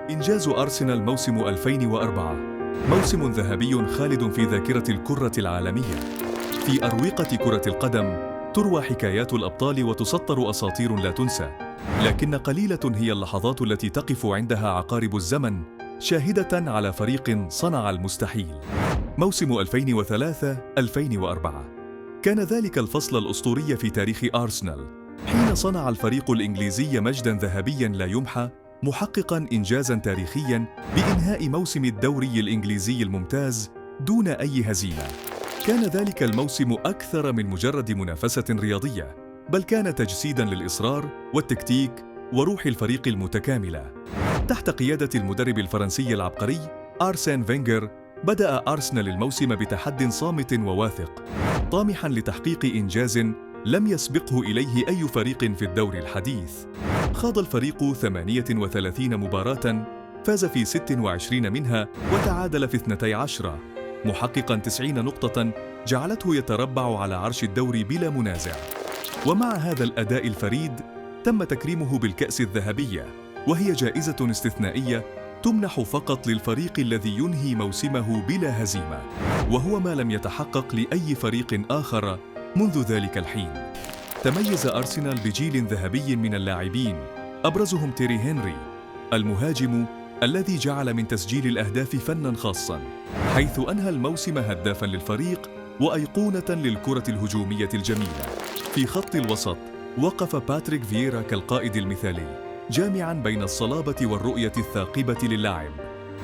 إنجاز أرسنال موسم 2004 موسم ذهبي خالد في ذاكرة الكرة العالمية. في أروقة كرة القدم تروى حكايات الأبطال وتسطر أساطير لا تنسى، لكن قليلة هي اللحظات التي تقف عندها عقارب الزمن شاهدة على فريق صنع المستحيل. موسم 2003-2004 كان ذلك الفصل الأسطوري في تاريخ أرسنال، حين صنع الفريق الإنجليزي مجداً ذهبياً لا يمحى، محققاً إنجازاً تاريخياً بإنهاء موسم الدوري الإنجليزي الممتاز دون أي هزيمة. كان ذلك الموسم أكثر من مجرد منافسة رياضية، بل كان تجسيداً للإصرار والتكتيك وروح الفريق المتكاملة. تحت قيادة المدرب الفرنسي العبقري آرسين فينغر، بدأ أرسنال الموسم بتحد صامت وواثق، طامحاً لتحقيق إنجاز لم يسبقه إليه أي فريق في الدوري الحديث. خاض الفريق 38 مباراة، فاز في 26 منها وتعادل في 12، محققاً 90 نقطة جعلته يتربع على عرش الدوري بلا منازع. ومع هذا الأداء الفريد تم تكريمه بالكأس الذهبية، وهي جائزة استثنائية تمنح فقط للفريق الذي ينهي موسمه بلا هزيمة، وهو ما لم يتحقق لأي فريق آخر منذ ذلك الحين. تميز أرسنال بجيل ذهبي من اللاعبين، أبرزهم تيري هنري المهاجم الذي جعل من تسجيل الأهداف فناً خاصاً، حيث أنهى الموسم هدافاً للفريق وأيقونة للكرة الهجومية الجميلة. في خط الوسط وقف باتريك فييرا كالقائد المثالي، جامعاً بين الصلابة والرؤية الثاقبة للاعب.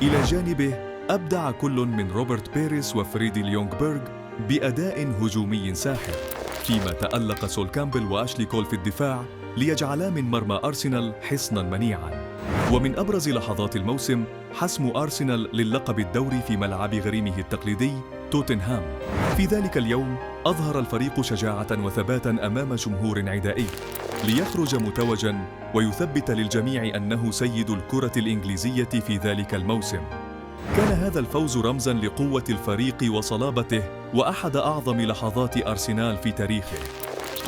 إلى جانبه أبدع كل من روبرت بيريس وفريدي ليونغبرغ بأداء هجومي ساحر، فيما تألق سول كامبل وأشلي كول في الدفاع ليجعلا من مرمى أرسنال حصناً منيعاً. ومن أبرز لحظات الموسم حسم أرسنال للقب الدوري في ملعب غريمه التقليدي توتنهام. في ذلك اليوم أظهر الفريق شجاعة وثباتاً أمام جمهور عدائي، ليخرج متوجاً ويثبت للجميع أنه سيد الكرة الإنجليزية في ذلك الموسم. كان هذا الفوز رمزاً لقوة الفريق وصلابته، وأحد أعظم لحظات أرسنال في تاريخه.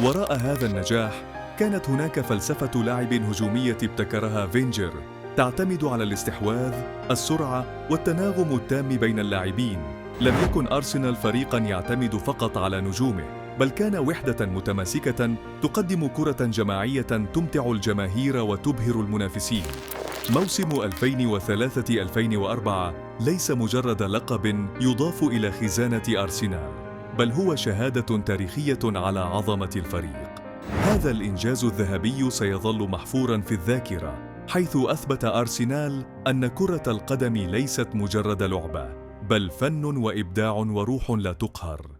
وراء هذا النجاح كانت هناك فلسفة لعب هجومية ابتكرها فينجر، تعتمد على الاستحواذ، السرعة والتناغم التام بين اللاعبين. لم يكن أرسنال فريقاً يعتمد فقط على نجومه، بل كان وحدة متماسكة تقدم كرة جماعية تمتع الجماهير وتبهر المنافسين. موسم 2003-2004 ليس مجرد لقب يضاف إلى خزانة أرسنال، بل هو شهادة تاريخية على عظمة الفريق. هذا الإنجاز الذهبي سيظل محفوراً في الذاكرة، حيث أثبت أرسنال أن كرة القدم ليست مجرد لعبة، بل فن وإبداع وروح لا تقهر.